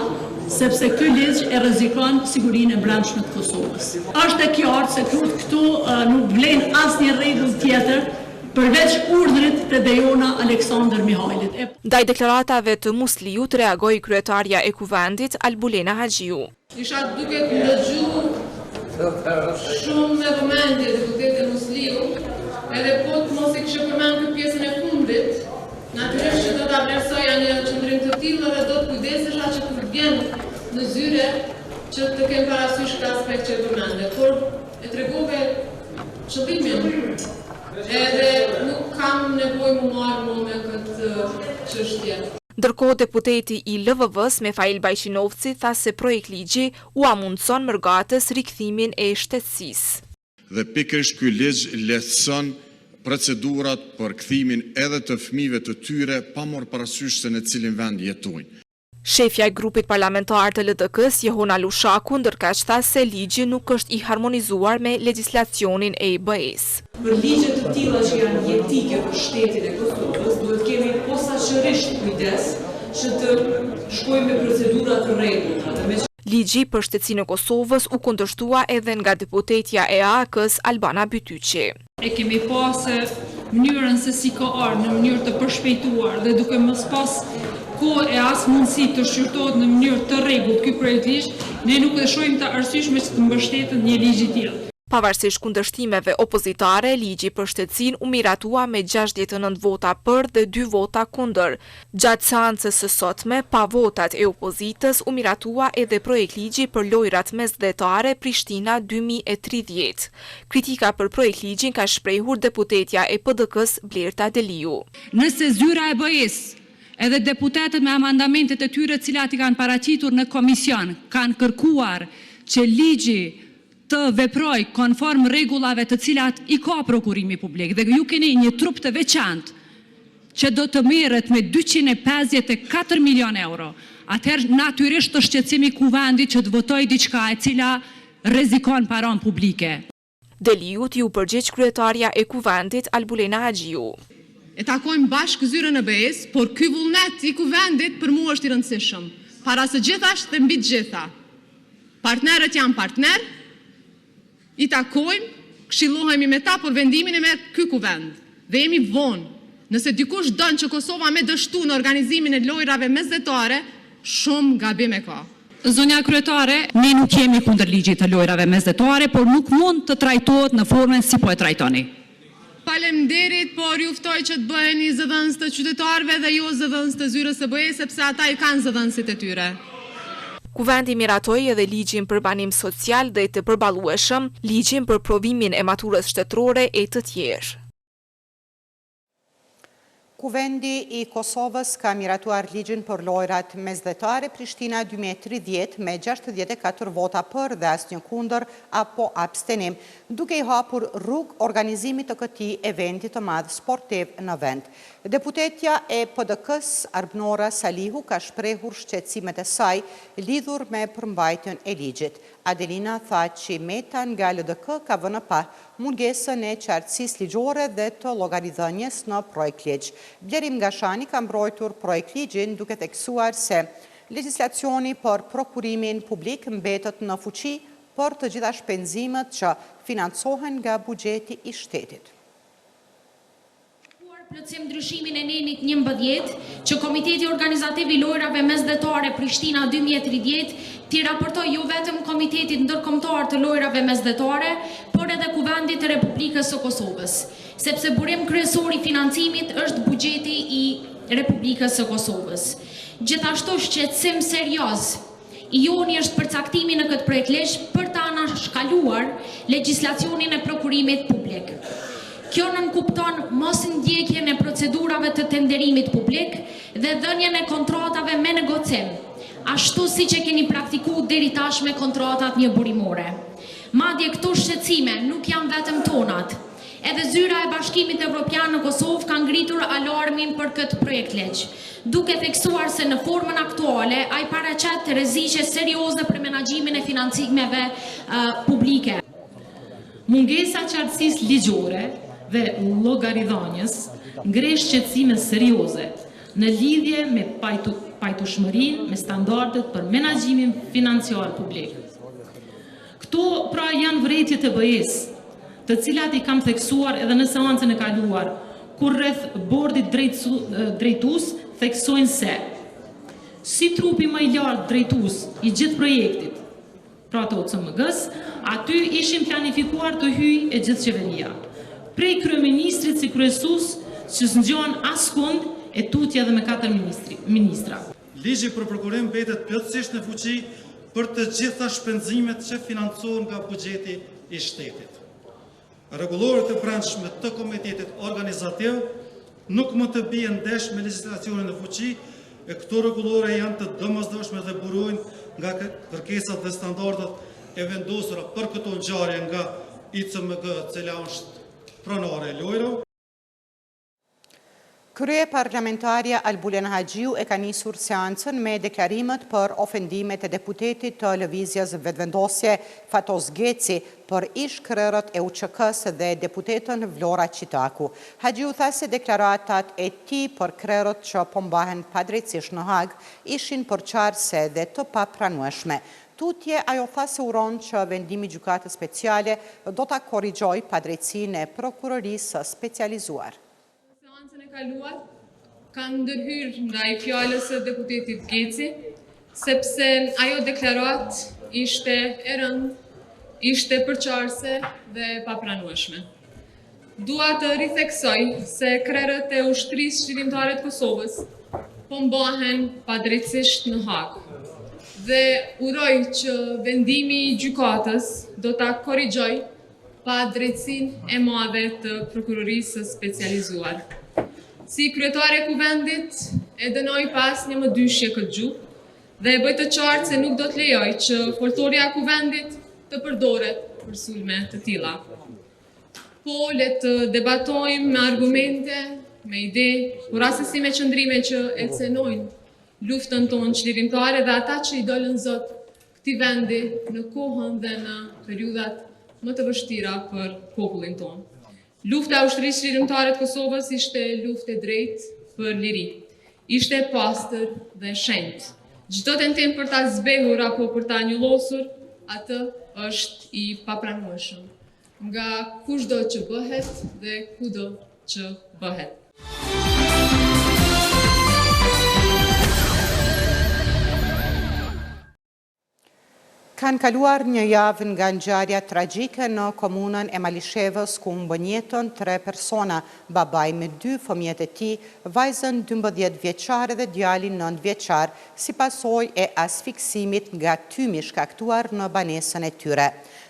sepse ky ligj e rrezikon sigurinë e brendshme të Kosovës. Është e qartë se këtu nuk vlen asnjë rregull tjetër përveç urdhrit të Dejona Aleksandr Mihajlit. Ndaj deklaratave të Musliut reagoi kryetarja e Kuvendit Albulena Haxhiu. Isha duket ndëgju shumë me vëmendje deputetin Musliu, edhe po të mos i kishë përmend këtë pjesën e fundit, natyrisht që do ta vlerësoja një qëndrim të tillë dhe do të kujdesesha që kur vjen në zyre që të kem parasysh këtë aspekt që e përmende. Por e tregove qëllimin edhe nuk kam nevojë më marrë me këtë çështje. Ndërkohë, deputeti i LVV-s Mufail Bajqinovci tha se projekt ligji u amundson Mërgatës rikthimin e shtetësisë. Dhe pikërisht ky ligj lehtëson procedurat për kthimin edhe të fëmijëve të tyre pa marrë parasysh se në cilin vend jetojnë. Shefja e grupit parlamentar të LDK-s, Jehona Lushaku, ndërkaq tha se ligji nuk është i harmonizuar me legjislacionin e EBE-s. Për ligje të tilla që janë jetike për shtetin e Kosovës, duhet kemi posaçërisht kujdes që të shkojmë me procedura të rregullta. Ligji për shtetësinë e Kosovës u kundërshtua edhe nga deputetja e AK-s Albana Bytyqi. E kemi pasë mënyrën se si ka ardhur në mënyrë të përshpejtuar dhe duke mos pas kohë e as mundësi të shqyrtohet në mënyrë të rregullt ky projekt ligj, ne nuk e shohim të arsyeshme që të mbështetet një ligj i tillë. Pavarësisht kundërshtimeve opozitare, ligji për shtetësinë u miratua me 69 vota për dhe 2 vota kundër. Gjatë seancës së sotme, pa votat e opozitës, u miratua edhe projekt ligji për lojrat mesdhetare Prishtina 2030. Kritika për projekt ligjin ka shprehur deputetja e PDK-s Blerta Deliu. Nëse zyra e BE-s edhe deputetët me amandamentet e tyre cilat i kanë paraqitur në komision kanë kërkuar që ligji të veproj konform rregullave të cilat i ka prokurimi publik dhe ju keni një trup të veçantë që do të merret me 254 milion euro. Atëherë natyrisht të shqetësimi kuvendit që të votoj diçka e cila rrezikon paron publike. Deliut ju përgjigj kryetarja e kuvendit Albulena Haxhiu. E takojmë bashkë zyrën e BE-s, por ky vullnet i kuvendit për mua është i rëndësishëm. Para së gjithashtë dhe mbi të gjitha. Partnerët janë partner, i takojmë, këshillohemi me ta, por vendimin e merr ky kuvend. Dhe jemi vonë. Nëse dikush dënë që Kosova me dështu në organizimin e lojrave mesdhetare, shumë gabim e ka. Zonja kryetare, ne nuk jemi kundër ligjit të lojrave mesdhetare, por nuk mund të trajtohet në formën si po e trajtoni. Faleminderit, por ju ftoj që të bëheni zëdhënës të qytetarëve dhe jo zëdhënës të zyrës së BE-s, sepse ata i kanë zëdhënësit e tyre. Kuvendi miratoi edhe ligjin për banim social dhe të përballueshëm, ligjin për provimin e maturës shtetërore e të tjerë. Kuvendi i Kosovës ka miratuar ligjin për lojrat mesdhetare Prishtina 2030 me 64 vota për dhe asnjë kundër apo abstenim, duke i hapur rrugë organizimit të këtij eventi të madh sportiv në vend. Deputetja e PDK-s Arbnora Salihu ka shprehur shqetësimet e saj lidhur me përmbajtjen e ligjit. Adelina tha që meta nga LDK ka vënë pa mungesën e qartësisë ligjore dhe të llogaridhënies në projekt ligj. Blerim Gashani ka mbrojtur projekt ligjin duke theksuar se legjislacioni për prokurimin publik mbetet në fuqi për të gjitha shpenzimet që financohen nga buxheti i shtetit. Plotësim ndryshimin e nenit 11 që Komiteti Organizativ i Lojrave Mesdhetare Prishtina 2030 t'i raportoj jo vetëm Komitetit Ndërkombëtar të Lojrave Mesdhetare, por edhe Kuvendit të Republikës së Kosovës, sepse burim kryesor i financimit është buxheti i Republikës së Kosovës. Gjithashtu shqetësim serioz i joni është përcaktimi në këtë projekt ligj për ta anashkaluar legjislacionin e prokurimit publik. Kjo nënkupton mos ndjekjen e procedurave të tenderimit publik dhe dhënien e kontratave me negocim, ashtu siç e keni praktikuar deri tash me kontratat njëburimore. Madje këto shqetësime nuk janë vetëm tonat. Edhe zyra e Bashkimit Evropian në Kosovë ka ngritur alarmin për këtë projekt ligj, duke theksuar se në formën aktuale ai paraqet rreziqe serioze për menaxhimin e financimeve publike. Mungesa qartësisë ligjore dhe llogaridhënies ngre shqetësime serioze në lidhje me pajtueshmërinë me standardet për menaxhimin financiar publik. Këto pra janë vërejtjet e BE-s, të cilat i kam theksuar edhe në seancën e kaluar, kur rreth bordit drejtues theksojnë se si trupi më i lartë drejtues i gjithë projektit, pra të OCMG-s, aty ishin planifikuar të hyjë e gjithë qeveria. Prej kryeministrit si kryesues që s'ngjon askund e tutje edhe me 4 ministra. Ligji për prokurim mbetet plotësisht në fuqi për të gjitha shpenzimet që financohen nga buxheti i shtetit. Rregulloret e brendshme të komitetit organizativ nuk mund të bien ndesh me legjislacionin në fuqi, e këto rregullore janë të domosdoshme dhe burojnë nga kërkesat dhe standardet e vendosura për këto ngjarje nga ICMG, cila është pronare e lojrave. Krye parlamentarja Albulena Haxhiu e ka nisur seancën me deklarimet për ofendimet e deputetit të lëvizjes vetëvendosje Fatos Geci për ish-krerët e UÇK-s dhe deputetën Vlora Qitaku. Haxhiu tha se deklaratat e tij për krerët që po mbahen padrejtësisht në Hag ishin përçarëse dhe të papranueshme. Tutje ajo tha se uron që vendimi gjykatës speciale do ta korrigjojë padrejtësinë e prokurorisë specializuar. Seancën e kaluar kanë ndërhyrë ndaj fjalës së deputetit Geci, sepse ajo deklarat ishte e rëndë ishte përqarse dhe papranueshme. Dua të ritheksoj se krerët e ushtrisë qëllimtare të Kosovës po mbahen padrejtësisht në Hag. Dhe uroj që vendimi i gjykatës do ta korrigjoj padrejtësinë e madhe të prokurorisë specializuar. Si kryetare e kuvendit e dënoj pas një më dyshje këtë gjuhë dhe e bëj të qartë se nuk do të lejoj që foltorja e kuvendit të përdoret për sulme të tilla. Po, le të debatojmë me argumente, me ide, por rastësi me qëndrime që e cenojnë luftën tonë çlirimtare dhe ata që i dolën zot këtij vendi në kohën dhe në periudhat më të vështira për popullin tonë. Lufta e ushtrisë çlirimtare të Kosovës ishte luftë e drejtë për liri. Ishte e pastër dhe e shenjtë. Çdo tentim për ta zbehur apo për ta njollosur, atë është i papranueshëm nga kushdo që bëhet dhe kudo që bëhet. Kanë kaluar një javë nga ngjarja tragjike në komunën e Malishevës ku humbën jetën 3 persona, babai me 2 fëmijët e tij, vajzën 12 vjeçare dhe djalin 9 vjeçar, si pasojë e asfiksimit nga tymi shkaktuar në banesën e tyre.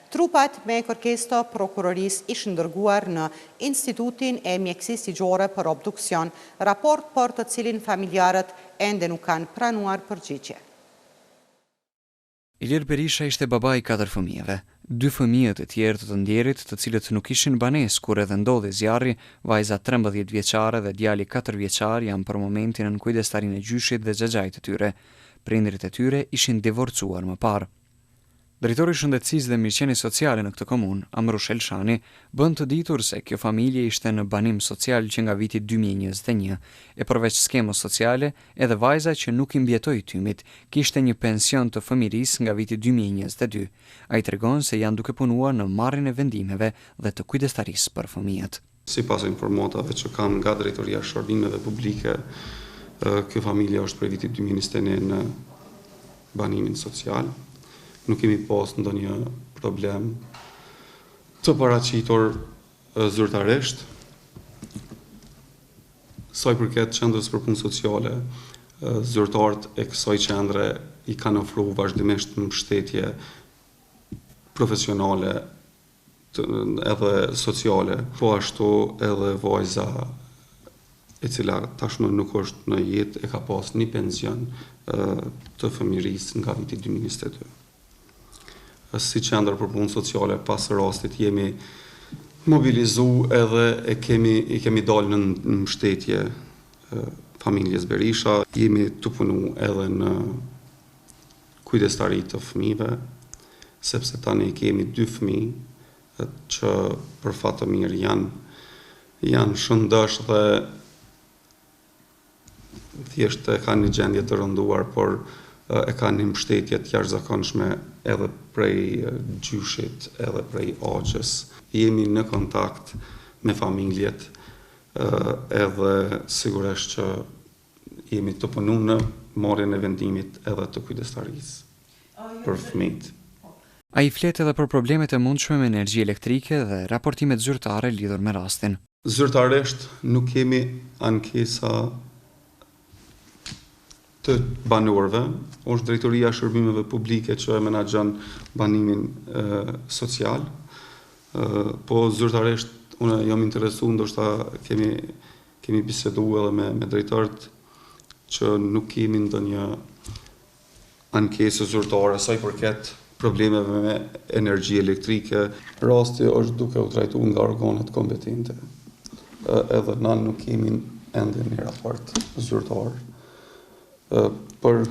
Trupat me kërkesë të prokurorisë ishën dërguar në Institutin e Mjekësisë Ligjore për obduksion, raport për të cilin familjarët ende nuk kanë pranuar përgjigje. Ilir Berisha ishte baba i 4 fëmijëve. 2 fëmijët e tjerë të ndjerit, të cilët nuk ishin banesë kur edhe ndodhi zjarri, vajza 13 vjeçare dhe djali 4 vjeçar janë për momentin në kujdestarinë e gjyshit dhe xhaxhait të tyre. Prindrit e tyre ishin divorcuar më parë. Drejtori i Shëndetësisë dhe Mirëqenies Sociale në këtë komunë, Amrush Elshani, bën të ditur se kjo familje ishte në banim social që nga viti 2021, e përveç skemës sociale, edhe vajza që nuk i mbjetoi tymit kishte një pension të fëmirisë nga viti 2022. Ai tregon se janë duke punuar në marrjen e vendimeve dhe të kujdestarisë për fëmijët. Sipas informatave që kam nga Drejtoria e Shërbimeve Publike, kjo familje është prej vitit 2021 në banimin social. Nuk kemi pas ndonjë problem të paraqitur zyrtarisht. Sa i përket qendrës për punë sociale, zyrtarët e kësaj qendre i kanë ofruar vazhdimisht mbështetje profesionale edhe sociale, po ashtu edhe vajza e cila tashmë nuk është në jetë e ka pas një pension të fëmirisë nga viti 2022. Si qendër për punë sociale pas rastit jemi mobilizu edhe i kemi dalë në mbështetje familjes Berisha. Jemi të punu edhe në kujdestari të fëmijëve, sepse tani kemi 2 fëmijë që për fat të mirë janë shëndosh dhe thjesht e kanë një gjendje të rënduar, por e kanë një mbështetje të jashtëzakonshme edhe prej gjyshit, edhe prej agjes. Jemi në kontakt me familjet edhe sigurisht që jemi të punu në marrjen e vendimit edhe të kujdestarisë për fëmijët. Ai flet edhe për problemet e mundshme me energji elektrike dhe raportimet zyrtare lidhur me rastin. Zyrtarisht nuk kemi ankesa të banorëve, është Drejtoria e Shërbimeve Publike që e menaxhon banimin social, po zyrtarisht unë jam interesuar, ndoshta kemi biseduar edhe me drejtorët që nuk kemi ndonjë ankesë zyrtare sa i përket problemeve me energji elektrike. Rasti është duke u trajtuar nga organet kompetente. Edhe na nuk kemi ende një raport zyrtar për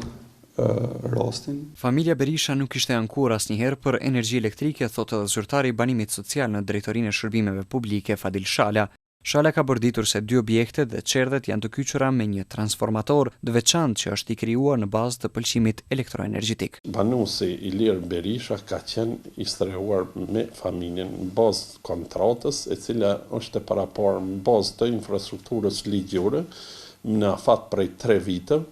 rastin. Familja Berisha nuk ishte ankuar asnjëherë për energji elektrike, thotë edhe zyrtari i banimit social në Drejtorinë e Shërbimeve Publike Fadil Shala. Shala ka bërditur se 2 objektet dhe çerdhet janë të kyçura me një transformator të veçantë që është i krijuar në bazë të pëlqimit elektroenergjetik. Banuesi Ilir Berisha ka qenë i strehuar me familjen në bazë kontratës, e cila është e paraparë në bazë të infrastrukturës ligjore në afat prej 3 viteve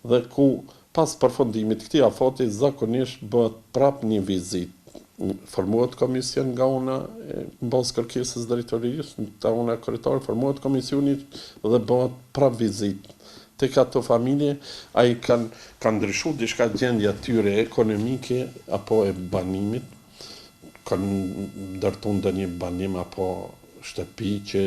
dhe ku pas përfundimit këtij afati zakonisht bëhet prap një vizitë formohet komision nga una në bazë kërkesës drejtorisë, nga una kryetar, formohet komisioni dhe bëhet prap vizitë tek ato familje, ai kanë ndryshuar diçka gjendja tyre ekonomike apo e banimit, kanë ndërtuar ndonjë banim apo shtëpi që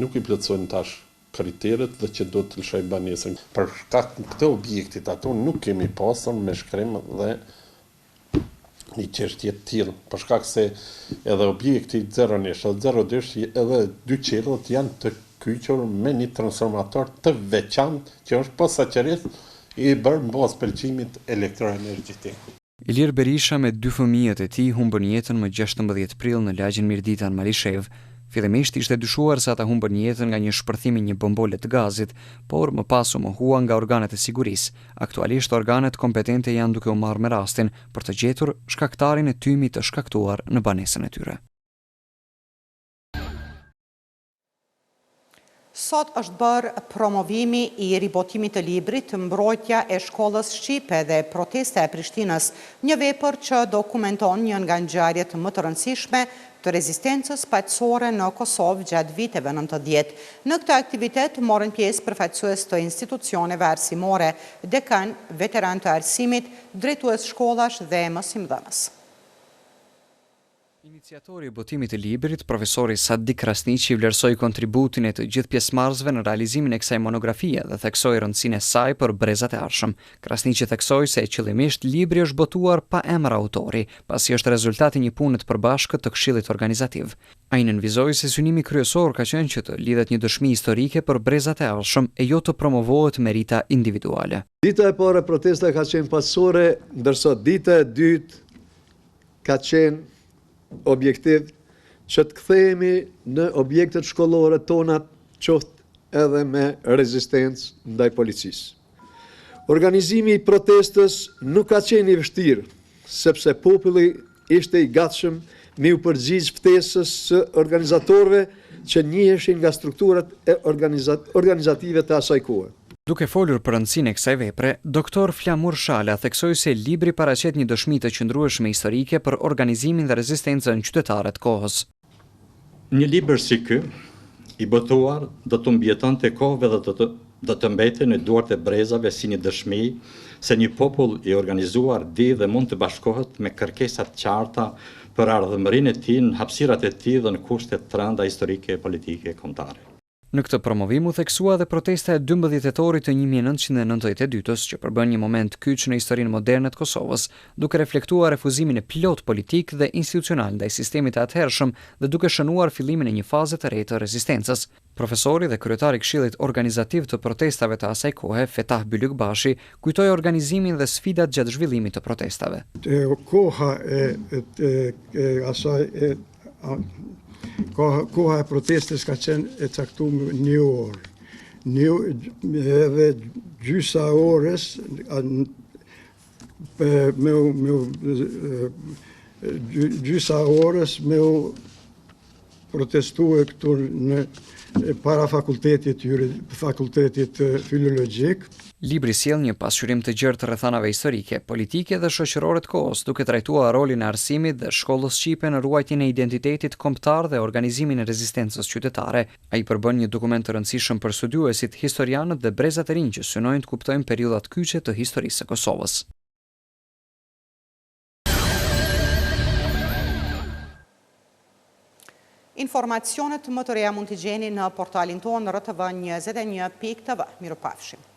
nuk i plotësojnë tash kriteret dhe që do të lëshoj banesën. Për shkak të këto objektit ato nuk kemi pasur me shkrim dhe një çështje të tillë, për shkak se edhe objekti 0-2 edhe 2 qelët janë të kyqur me një transformator të veçantë që është posaçërisht i bërë mbas pëlqimit elektroenergjetik. Ilir Berisha me 2 fëmijët e tij humbën jetën më 16 prill në lagjin Mirdita në Malishev. Fillimisht ishte dyshuar se ata humbën jetën nga një shpërthim i një bombole të gazit, por më pas u mohua nga organet e sigurisë. Aktualisht organet kompetente janë duke u marrë me rastin për të gjetur shkaktarin e tymit të shkaktuar në banesën e tyre. Sot është bërë promovimi i ribotimit të librit Mbrojtja e shkollës shqipe dhe protesta e Prishtinës, një vepër që dokumenton një nga ngjarjet më të rëndësishme të rezistencës paqësore në Kosovë gjatë viteve 90. Në këtë aktivitet morën pjesë përfaqësues të institucioneve arsimore, dekan, veteran të arsimit, drejtues shkollash dhe mësimdhënës. Iniciatori i botimit të librit, profesori Sadik Krasniqi vlerësoi kontributin e të gjithë pjesëmarrësve në realizimin e kësaj monografie dhe theksoi rëndësinë e saj për brezat e ardhshëm. Krasniqi theksoi se qëllimisht libri është botuar pa emër autori, pasi është rezultati një pune të përbashkët të Këshillit Organizativ. Ai nënvizoi se synimi kryesor ka qenë që të lidhet një dëshmi historike për brezat e ardhshëm e jo të promovohet merita individuale. Dita e parë e protestave ka qenë paqësore, ndërsa dita e dytë ka qenë objektiv që të kthehemi në objektet shkollore tona, qoftë edhe me rezistencë ndaj policisë. Organizimi i protestës nuk ka qenë i vështirë, sepse populli ishte i gatshëm me u përgjigj ftesës së organizatorëve që njiheshin nga strukturat e organizative të asaj kohe. Duke folur për rëndësinë e kësaj vepre, Dr. Flamur Shala theksoi se libri paraqet një dëshmi të qëndrueshme historike për organizimin dhe rezistencën qytetare të kohës. Një libër si ky, i botuar, do të mbijetonte kohëve dhe do të mbetej në duart e brezave si një dëshmi se një popull i organizuar di dhe mund të bashkohet me kërkesat qarta për ardhmërinë e tij në hapësirat e tij dhe në kushtet të rënda historike e politike kombëtare. Në këtë promovim u theksua dhe protesta e 12 tetorit të 1992-s, që përbën një moment kyç në historinë moderne të Kosovës, duke reflektuar refuzimin e plot politik dhe institucional ndaj sistemit të atëhershëm dhe duke shënuar fillimin e një faze të re të rezistencës. Profesori dhe kryetari i Këshillit Organizativ të protestave të asaj kohe, Fetah Bylykbashi, kujtoi organizimin dhe sfidat gjatë zhvillimit të protestave. Koha koha e protestës ka qenë e caktuar 1 orë. Edhe gjysa orës me u protestuar këtu në para fakultetit filologjik. Libri sjell një pasqyrim të gjerë të rrethanave historike, politike dhe shoqërore të kohës, duke trajtuar rolin e arsimit dhe shkollës shqipe në ruajtjen e identitetit kombëtar dhe organizimin e rezistencës qytetare. Ai përbën një dokument të rëndësishëm për studiuesit, historianët dhe brezat e rinj që synojnë të kuptojnë periudhat kyçe të historisë së Kosovës. Informacionet më të reja mund t'i gjeni në portalin tonë rtv21.tv. Mirupafshim.